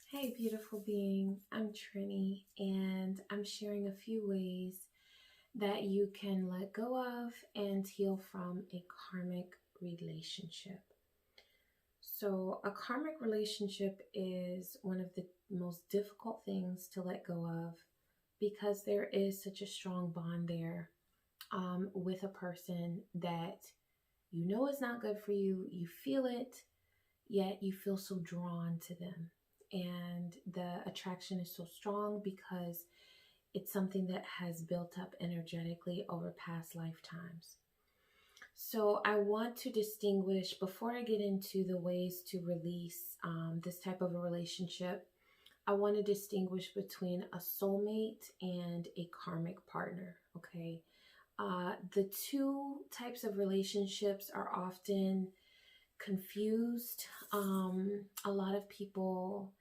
Hey, beautiful being. I'm Trini, and I'm sharing a few ways that you can let go of and heal from a karmic relationship. So, a karmic relationship is one of the most difficult things to let go of because there is such a strong bond there with a person that you know is not good for you. You feel it, yet you feel so drawn to them. And the attraction is so strong because it's something that has built up energetically over past lifetimes. So, I want to distinguish before I get into the ways to release this type of a relationship. I want to distinguish between a soulmate and a karmic partner. Okay. The two types of relationships are often confused. A lot of people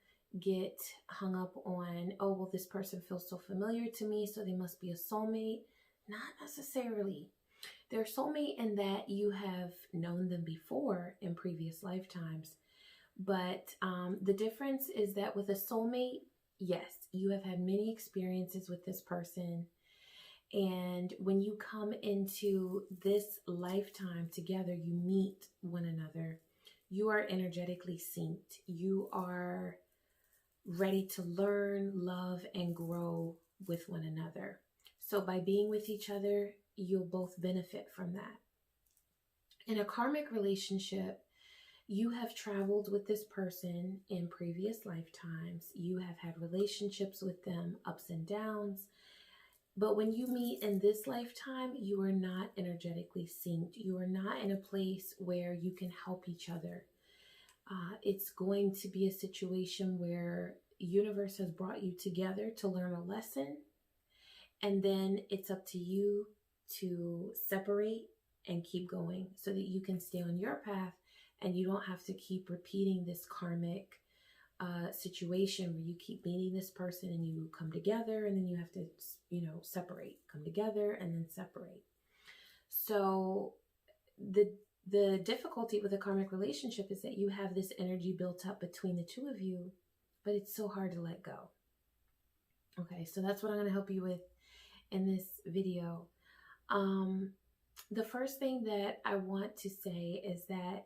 get hung up on, oh, well, this person feels so familiar to me, so they must be a soulmate. Not necessarily. They're soulmate in that you have known them before in previous lifetimes. But the difference is that with a soulmate, yes, you have had many experiences with this person. And when you come into this lifetime together, you meet one another. You are energetically synced. You are ready to learn, love, and grow with one another. So by being with each other, you'll both benefit from that. In a karmic relationship, you have traveled with this person in previous lifetimes. You have had relationships with them, ups and downs. But when you meet in this lifetime, you are not energetically synced. You are not in a place where you can help each other. It's going to be a situation where universe has brought you together to learn a lesson, and then it's up to you to separate and keep going so that you can stay on your path and you don't have to keep repeating this karmic situation where you keep meeting this person and you come together and then you have to, separate, come together and then separate. So the difficulty with a karmic relationship is that you have this energy built up between the two of you, but it's so hard to let go. Okay, so that's what I'm going to help you with in this video. The first thing that I want to say is that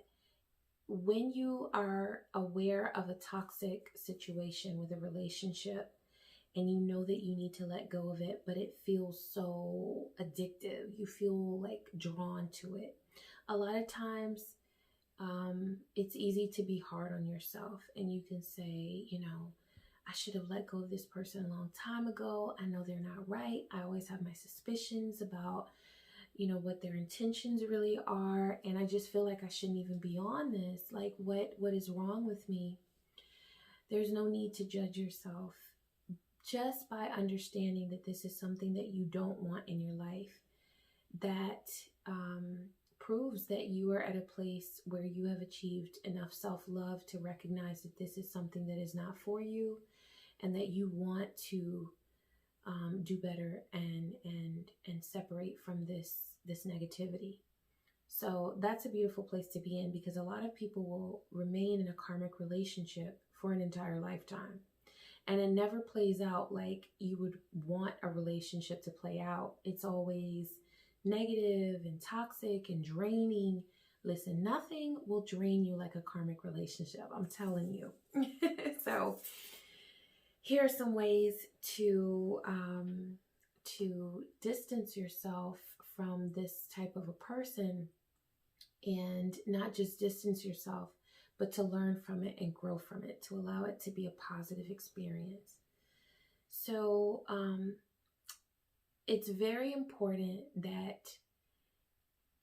when you are aware of a toxic situation with a relationship and you know that you need to let go of it, but it feels so addictive, you feel like drawn to it. A lot of times, it's easy to be hard on yourself and you can say, I should have let go of this person a long time ago. I know they're not right. I always have my suspicions about what their intentions really are, and I just feel like I shouldn't even be on this. Like, what is wrong with me? There's no need to judge yourself. Just by understanding that this is something that you don't want in your life, that proves that you are at a place where you have achieved enough self-love to recognize that this is something that is not for you, and that you want to do better and separate from this negativity. So that's a beautiful place to be in, because a lot of people will remain in a karmic relationship for an entire lifetime, and it never plays out like you would want a relationship to play out. It's always negative and toxic and draining. Listen, nothing will drain you like a karmic relationship, I'm telling you. So here are some ways to distance yourself from this type of a person, and not just distance yourself, but to learn from it and grow from it, to allow it to be a positive experience. So it's very important that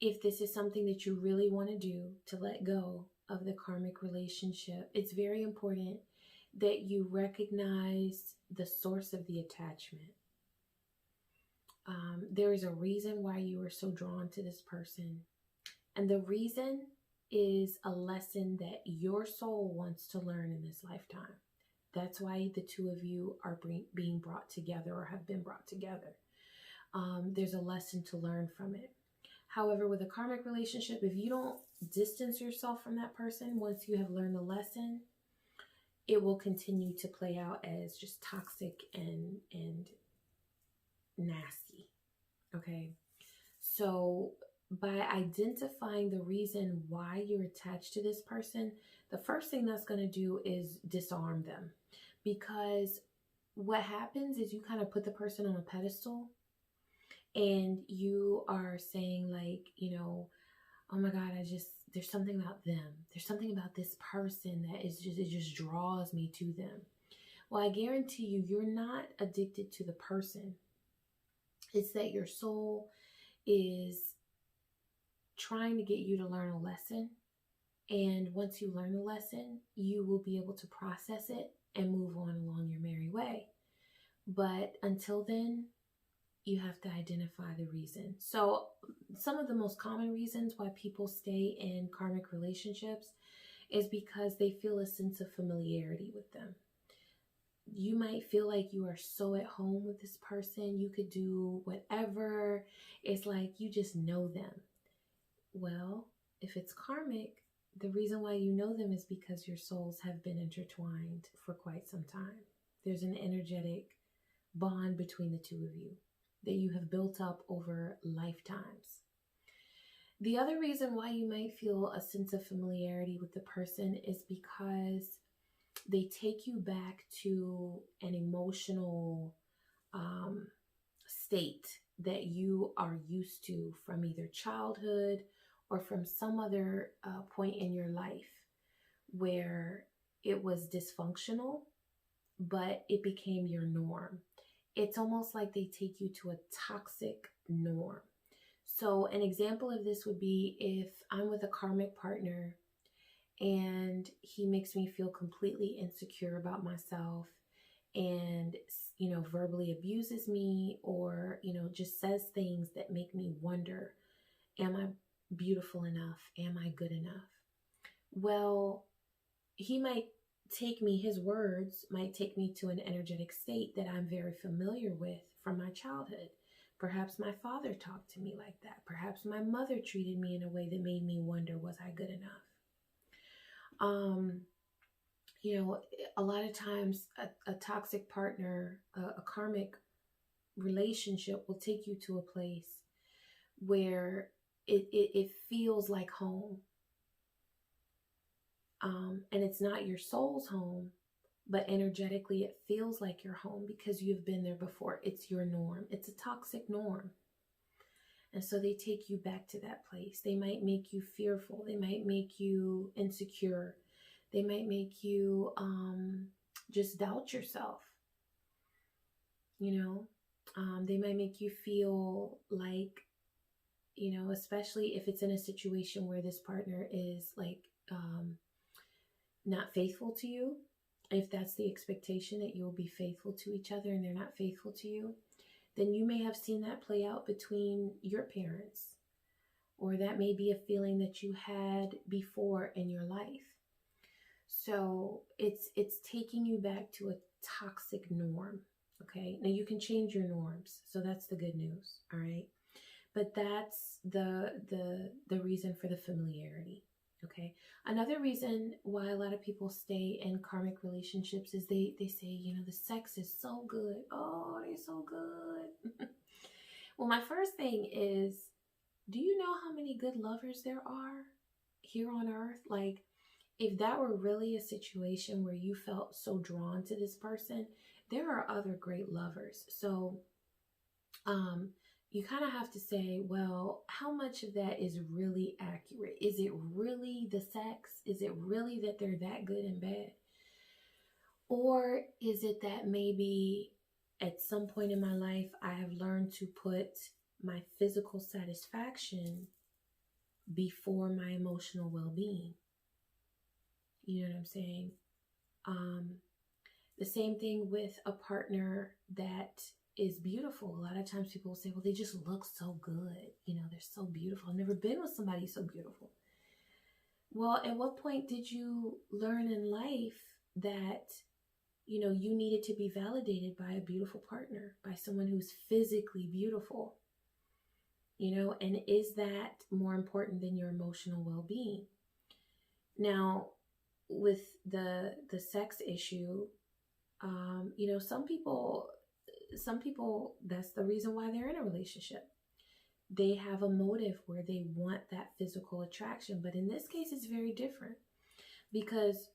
if this is something that you really want to do, to let go of the karmic relationship, it's very important that you recognize the source of the attachment. There is a reason why you are so drawn to this person. And the reason is a lesson that your soul wants to learn in this lifetime. That's why the two of you are being brought together, or have been brought together. There's a lesson to learn from it. However, with a karmic relationship, if you don't distance yourself from that person once you have learned the lesson, it will continue to play out as just toxic and nasty. Okay. So by identifying the reason why you're attached to this person, the first thing that's going to do is disarm them. Because what happens is you kind of put the person on a pedestal and you are saying, like, oh my God, there's something about them. There's something about this person that it just draws me to them. Well, I guarantee you, you're not addicted to the person. It's that your soul is trying to get you to learn a lesson. And once you learn the lesson, you will be able to process it and move on along your merry way. But until then, you have to identify the reason. So some of the most common reasons why people stay in karmic relationships is because they feel a sense of familiarity with them. You might feel like you are so at home with this person. You could do whatever. It's like you just know them. Well, if it's karmic, the reason why you know them is because your souls have been intertwined for quite some time. There's an energetic bond between the two of you that you have built up over lifetimes. The other reason why you might feel a sense of familiarity with the person is because they take you back to an emotional state that you are used to from either childhood or from some other point in your life where it was dysfunctional, but it became your norm. It's almost like they take you to a toxic norm. So an example of this would be if I'm with a karmic partner and he makes me feel completely insecure about myself and, verbally abuses me or, just says things that make me wonder, am I beautiful enough? Am I good enough? Well, his words might take me to an energetic state that I'm very familiar with from my childhood. Perhaps my father talked to me like that. Perhaps my mother treated me in a way that made me wonder, was I good enough? A lot of times a toxic partner, a karmic relationship will take you to a place where it feels like home. And it's not your soul's home, but energetically it feels like your home because you've been there before. It's your norm. It's a toxic norm. And so they take you back to that place. They might make you fearful. They might make you insecure. They might make you just doubt yourself. They might make you feel like, especially if it's in a situation where this partner is like not faithful to you. If that's the expectation that you'll be faithful to each other and they're not faithful to you, then you may have seen that play out between your parents, or that may be a feeling that you had before in your life. So it's taking you back to a toxic norm. Okay. Now you can change your norms. So that's the good news. All right. But that's the reason for the familiarity. Okay. Another reason why a lot of people stay in karmic relationships is they say, the sex is so good. Oh, they're so good. Well, my first thing is, do you know how many good lovers there are here on earth? Like, if that were really a situation where you felt so drawn to this person, there are other great lovers. So, you kind of have to say, well, how much of that is really accurate? Is it really the sex? Is it really that they're that good and bad? Or is it that maybe at some point in my life, I have learned to put my physical satisfaction before my emotional well-being? You know what I'm saying? The same thing with a partner that is beautiful. A lot of times people will say, well, they just look so good. They're so beautiful. I've never been with somebody so beautiful. Well, at what point did you learn in life that, you needed to be validated by a beautiful partner, by someone who's physically beautiful? And is that more important than your emotional well-being? Now, with the sex issue, you know, some people, that's the reason why they're in a relationship. They have a motive where they want that physical attraction. But in this case, it's very different because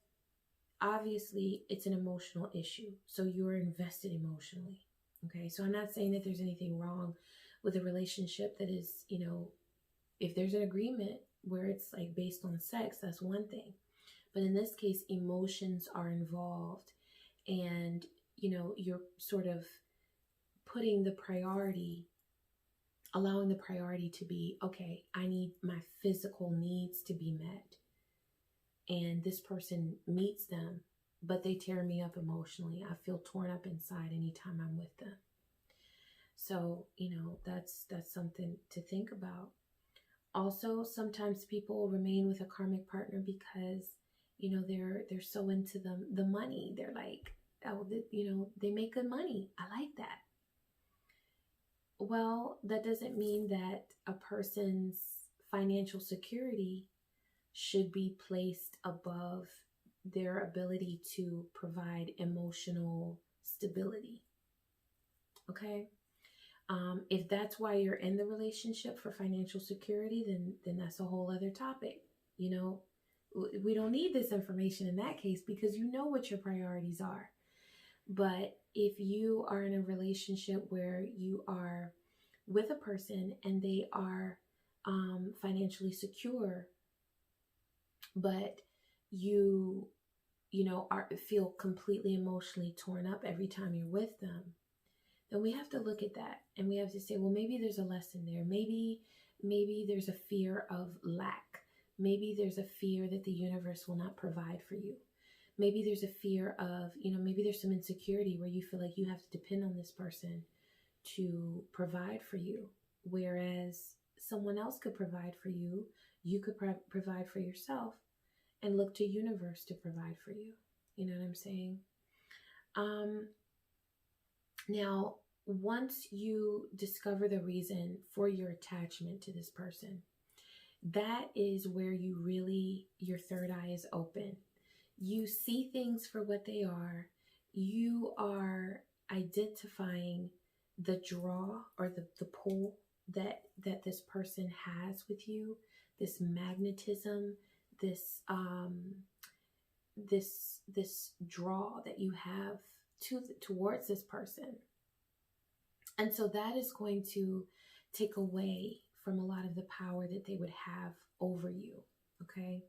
obviously it's an emotional issue. So you're invested emotionally. Okay. So I'm not saying that there's anything wrong with a relationship that is, you know, if there's an agreement where it's like based on sex, that's one thing. But in this case, emotions are involved, and, you know, you're sort of putting the priority, allowing the priority to be, okay, I need my physical needs to be met. And this person meets them, but they tear me up emotionally. I feel torn up inside anytime I'm with them. So, you know, that's something to think about. Also, sometimes people remain with a karmic partner because, you know, they're so into the money. They're like, oh, you know, they make good money. I like that. Well, that doesn't mean that a person's financial security should be placed above their ability to provide emotional stability. Okay? If that's why you're in the relationship, for financial security, then that's a whole other topic. You know, we don't need this information in that case because you know what your priorities are. But if you are in a relationship where you are with a person and they are financially secure, but you know, feel completely emotionally torn up every time you're with them, then we have to look at that and we have to say, well, maybe there's a lesson there. Maybe there's a fear of lack. Maybe there's a fear that the universe will not provide for you. Maybe there's a fear of, you know, maybe there's some insecurity where you feel like you have to depend on this person to provide for you. Whereas someone else could provide for you. You could provide for yourself and look to universe to provide for you. You know what I'm saying? Now, once you discover the reason for your attachment to this person, that is where your third eye is open. You see things for what they are. You are identifying the draw or the pull that this person has with you, this magnetism, this draw that you have towards this person. And so that is going to take away from a lot of the power that they would have over you. Okay.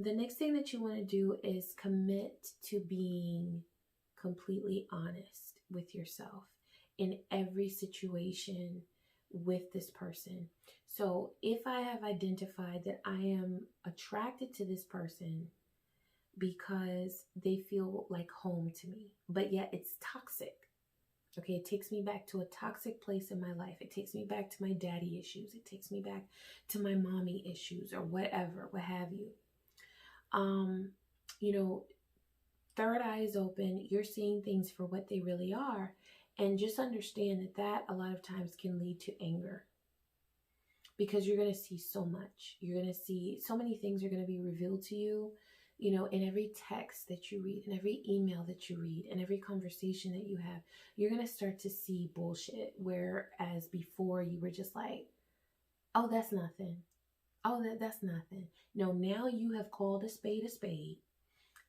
The next thing that you want to do is commit to being completely honest with yourself in every situation with this person. So if I have identified that I am attracted to this person because they feel like home to me, but yet it's toxic. Okay, it takes me back to a toxic place in my life. It takes me back to my daddy issues. It takes me back to my mommy issues or whatever, what have you. You know, third eye is open. You're seeing things for what they really are. And just understand that a lot of times can lead to anger. Because you're going to see so much. You're going to see so many things are going to be revealed to you, you know, in every text that you read, in every email that you read, in every conversation that you have. You're going to start to see bullshit. Whereas before you were just like, oh, that's nothing. Oh, that's nothing. No, now you have called a spade,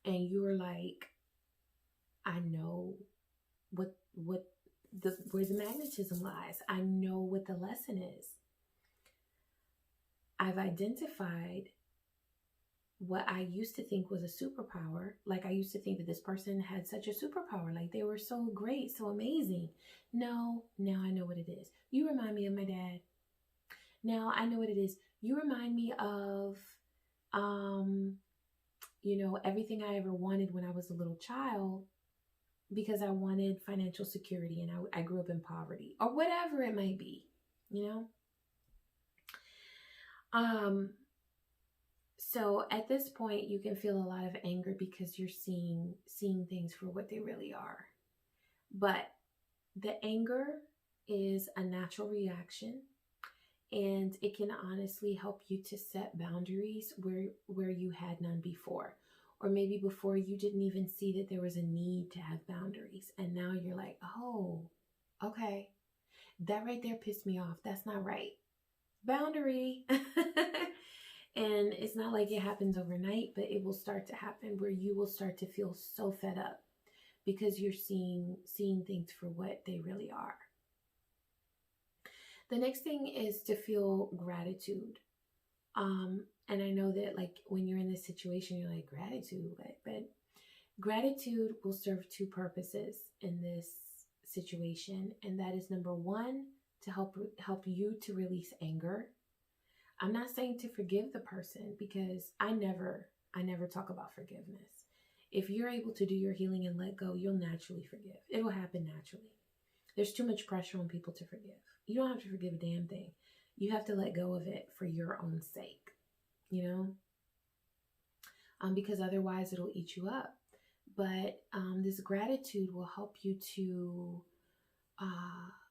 and you're like, I know where the magnetism lies. I know what the lesson is. I've identified what I used to think was a superpower. Like I used to think that this person had such a superpower, like they were so great, so amazing. No, now I know what it is. You remind me of my dad. Now I know what it is. You remind me of, you know, everything I ever wanted when I was a little child, because I wanted financial security and I grew up in poverty or whatever it might be, you know? So at this point, you can feel a lot of anger because you're seeing things for what they really are. But the anger is a natural reaction. And it can honestly help you to set boundaries where you had none before. Or maybe before you didn't even see that there was a need to have boundaries. And now you're like, oh, okay, that right there pissed me off. That's not right. Boundary. And it's not like it happens overnight, but it will start to happen where you will start to feel so fed up because you're seeing things for what they really are. The next thing is to feel gratitude. And I know that like when you're in this situation, you're like, gratitude, but gratitude will serve two purposes in this situation. And that is number one, to help you to release anger. I'm not saying to forgive the person because I never talk about forgiveness. If you're able to do your healing and let go, you'll naturally forgive. It will happen naturally. There's too much pressure on people to forgive. You don't have to forgive a damn thing. You have to let go of it for your own sake, you know, because otherwise it'll eat you up. But this gratitude will help you to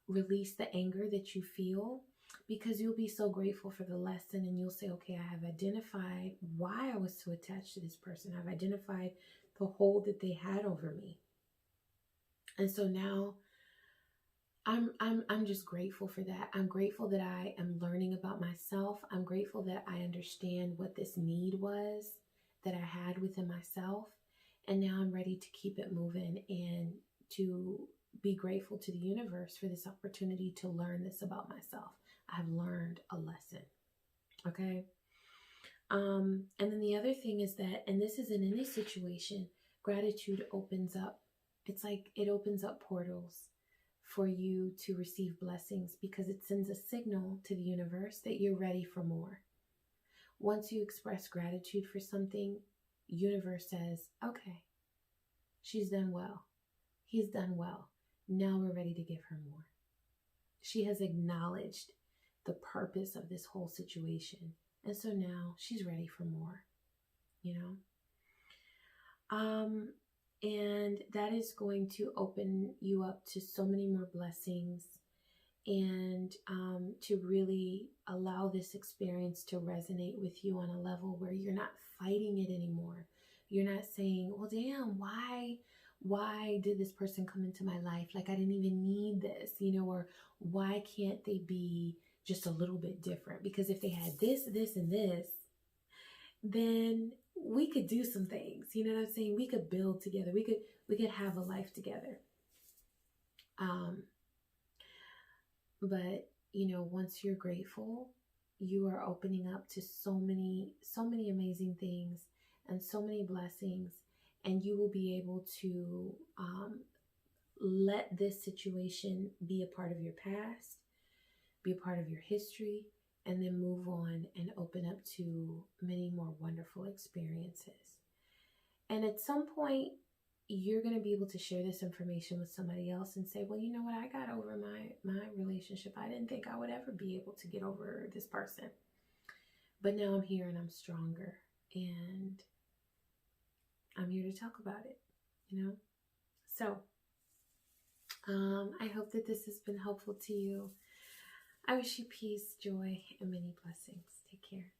release the anger that you feel, because you'll be so grateful for the lesson and you'll say, okay, I have identified why I was so attached to this person. I've identified the hold that they had over me. And so now I'm just grateful for that. I'm grateful that I am learning about myself. I'm grateful that I understand what this need was that I had within myself. And now I'm ready to keep it moving and to be grateful to the universe for this opportunity to learn this about myself. I've learned a lesson. Okay. And then the other thing is that, and this isn't in any situation, gratitude opens up. It's like it opens up portals for you to receive blessings because it sends a signal to the universe that you're ready for more. Once you express gratitude for something, universe says, okay, she's done well. He's done well. Now we're ready to give her more. She has acknowledged the purpose of this whole situation. And so now she's ready for more, you know? And that is going to open you up to so many more blessings and to really allow this experience to resonate with you on a level where you're not fighting it anymore. You're not saying, well, damn, why did this person come into my life? Like, I didn't even need this, you know, or why can't they be just a little bit different? Because if they had this, this, and this, then we could do some things, you know what I'm saying? We could build together. We could have a life together. But you know, once you're grateful, you are opening up to so many amazing things and so many blessings, and you will be able to let this situation be a part of your past, be a part of your history, and then move on and open up to many more wonderful experiences. And at some point, you're going to be able to share this information with somebody else and say, well, you know what? I got over my relationship. I didn't think I would ever be able to get over this person. But now I'm here and I'm stronger. And I'm here to talk about it, you know? So, I hope that this has been helpful to you. I wish you peace, joy, and many blessings. Take care.